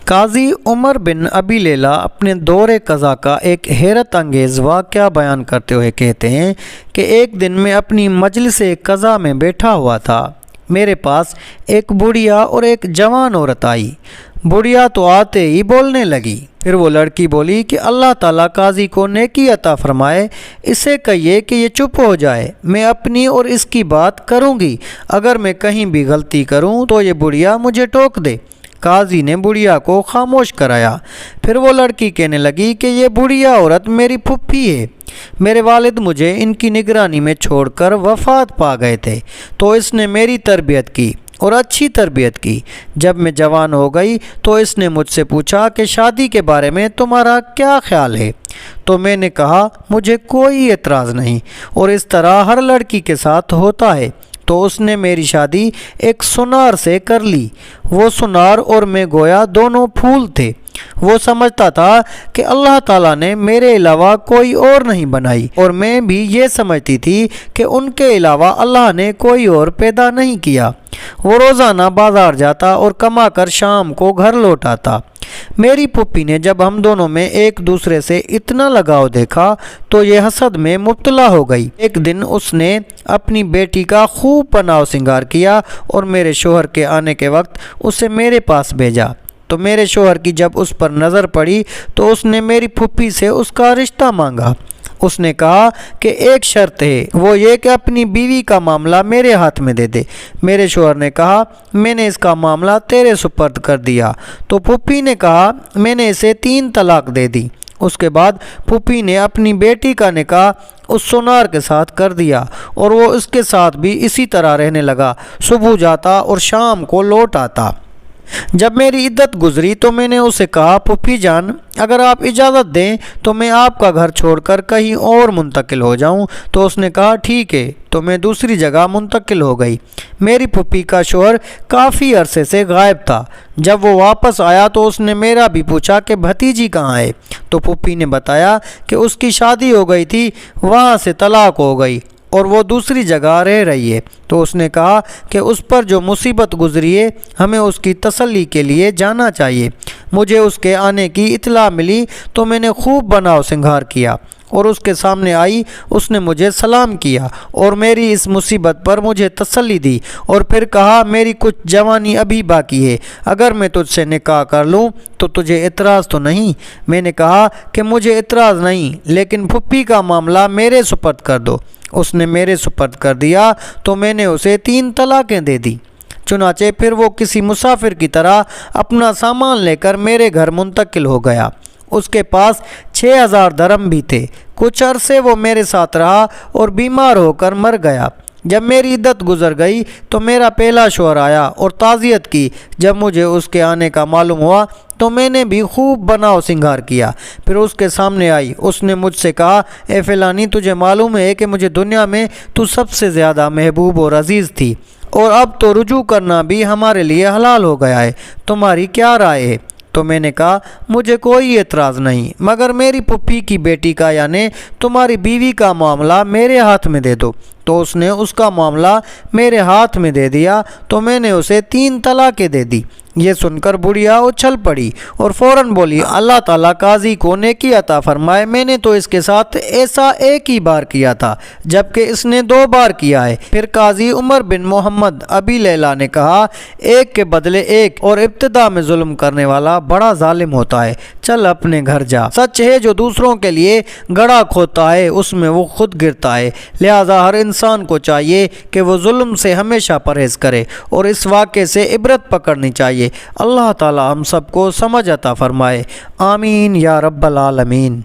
قاضی عمر بن ابی لیلہ اپنے دور قضا کا ایک حیرت انگیز واقعہ بیان کرتے ہوئے کہتے ہیں کہ ایک دن میں اپنی مجلس قضا میں بیٹھا ہوا تھا۔ میرے پاس ایک بڑھیا اور ایک جوان عورت آئی۔ بڑھیا تو آتے ہی بولنے لگی۔ پھر وہ لڑکی بولی کہ اللہ تعالیٰ قاضی کو نیکی عطا فرمائے، اسے کہیے کہ یہ چپ ہو جائے، میں اپنی اور اس کی بات کروں گی، اگر میں کہیں بھی غلطی کروں تو یہ بڑھیا مجھے ٹوک دے۔ قاضی نے بڑھیا کو خاموش کرایا۔ پھر وہ لڑکی کہنے لگی کہ یہ بڑھیا عورت میری پھپھی ہے، میرے والد مجھے ان کی نگرانی میں چھوڑ کر وفات پا گئے تھے، تو اس نے میری تربیت کی اور اچھی تربیت کی۔ جب میں جوان ہو گئی تو اس نے مجھ سے پوچھا کہ شادی کے بارے میں تمہارا کیا خیال ہے، تو میں نے کہا مجھے کوئی اعتراض نہیں، اور اس طرح ہر لڑکی کے ساتھ ہوتا ہے۔ تو اس نے میری شادی ایک سنار سے کر لی۔ وہ سنار اور میں گویا دونوں پھول تھے۔ وہ سمجھتا تھا کہ اللہ تعالیٰ نے میرے علاوہ کوئی اور نہیں بنائی، اور میں بھی یہ سمجھتی تھی کہ ان کے علاوہ اللہ نے کوئی اور پیدا نہیں کیا۔ وہ روزانہ بازار جاتا اور کما کر شام کو گھر لوٹ آتا۔ میری پھپھی نے جب ہم دونوں میں ایک دوسرے سے اتنا لگاؤ دیکھا تو یہ حسد میں مبتلا ہو گئی۔ ایک دن اس نے اپنی بیٹی کا خوب پناہ سنگار کیا اور میرے شوہر کے آنے کے وقت اسے میرے پاس بھیجا۔ تو میرے شوہر کی جب اس پر نظر پڑی تو اس نے میری پھپھی سے اس کا رشتہ مانگا۔ اس نے کہا کہ ایک شرط ہے، وہ یہ کہ اپنی بیوی کا معاملہ میرے ہاتھ میں دے دے۔ میرے شوہر نے کہا میں نے اس کا معاملہ تیرے سپرد کر دیا۔ تو پھپھی نے کہا میں نے اسے 3 طلاق دے دی۔ اس کے بعد پھپھی نے اپنی بیٹی کا نکاح اس سونار کے ساتھ کر دیا، اور وہ اس کے ساتھ بھی اسی طرح رہنے لگا، صبح جاتا اور شام کو لوٹ آتا۔ جب میری عدت گزری تو میں نے اسے کہا پھپھی جان، اگر آپ اجازت دیں تو میں آپ کا گھر چھوڑ کر کہیں اور منتقل ہو جاؤں۔ تو اس نے کہا ٹھیک ہے۔ تو میں دوسری جگہ منتقل ہو گئی۔ میری پھپھی کا شوہر کافی عرصے سے غائب تھا۔ جب وہ واپس آیا تو اس نے میرا بھی پوچھا کہ بھتیجی کہاں ہے؟ تو پھپھی نے بتایا کہ اس کی شادی ہو گئی تھی، وہاں سے طلاق ہو گئی اور وہ دوسری جگہ رہ رہی ہے۔ تو اس نے کہا کہ اس پر جو مصیبت گزری ہے ہمیں اس کی تسلی کے لیے جانا چاہیے۔ مجھے اس کے آنے کی اطلاع ملی تو میں نے خوب بناؤ سنگھار کیا اور اس کے سامنے آئی۔ اس نے مجھے سلام کیا اور میری اس مصیبت پر مجھے تسلی دی، اور پھر کہا میری کچھ جوانی ابھی باقی ہے، اگر میں تجھ سے نکاح کر لوں تو تجھے اعتراض تو نہیں؟ میں نے کہا کہ مجھے اعتراض نہیں، لیکن پھپھی کا معاملہ میرے سپرد کر دو۔ اس نے میرے سپرد کر دیا تو میں نے اسے 3 طلاقیں دے دی۔ چنانچہ پھر وہ کسی مسافر کی طرح اپنا سامان لے کر میرے گھر منتقل ہو گیا۔ اس کے پاس 6000 درہم بھی تھے۔ کچھ عرصے وہ میرے ساتھ رہا اور بیمار ہو کر مر گیا۔ جب میری عدت گزر گئی تو میرا پہلا شوہر آیا اور تعزیت کی۔ جب مجھے اس کے آنے کا معلوم ہوا تو میں نے بھی خوب بناؤ سنگھار کیا۔ پھر اس کے سامنے آئی۔ اس نے مجھ سے کہا اے فلانی، تجھے معلوم ہے کہ مجھے دنیا میں تو سب سے زیادہ محبوب اور عزیز تھی، اور اب تو رجوع کرنا بھی ہمارے لیے حلال ہو گیا ہے، تمہاری کیا رائے ہے؟ تو میں نے کہا مجھے کوئی اعتراض نہیں، مگر میری پھپھی کی بیٹی کا یعنی تمہاری بیوی کا معاملہ میرے ہاتھ میں دے دو۔ تو اس نے اس کا معاملہ میرے ہاتھ میں دے دیا تو میں نے اسے 3 طلاقیں دے دی۔ یہ سن کر بڑھیا اچھل پڑی اور فوراً بولی اللہ تعالیٰ قاضی کو نیکی عطا فرمائے، میں نے تو اس کے ساتھ ایسا ایک ہی بار کیا تھا جبکہ اس نے 2 بار کیا ہے۔ پھر قاضی عمر بن محمد ابی لیلہ نے کہا ایک کے بدلے ایک، اور ابتدا میں ظلم کرنے والا بڑا ظالم ہوتا ہے، چل اپنے گھر جا۔ سچ ہے جو دوسروں کے لیے گڑھا کھودتا ہے اس میں وہ خود گرتا ہے، لہذا ہر انسان کو چاہیے کہ وہ ظلم سے ہمیشہ پرہیز کرے اور اس واقعے سے عبرت پکڑنی چاہیے۔ اللہ تعالی ہم سب کو سمجھ عطا فرمائے، آمین یا رب العالمین۔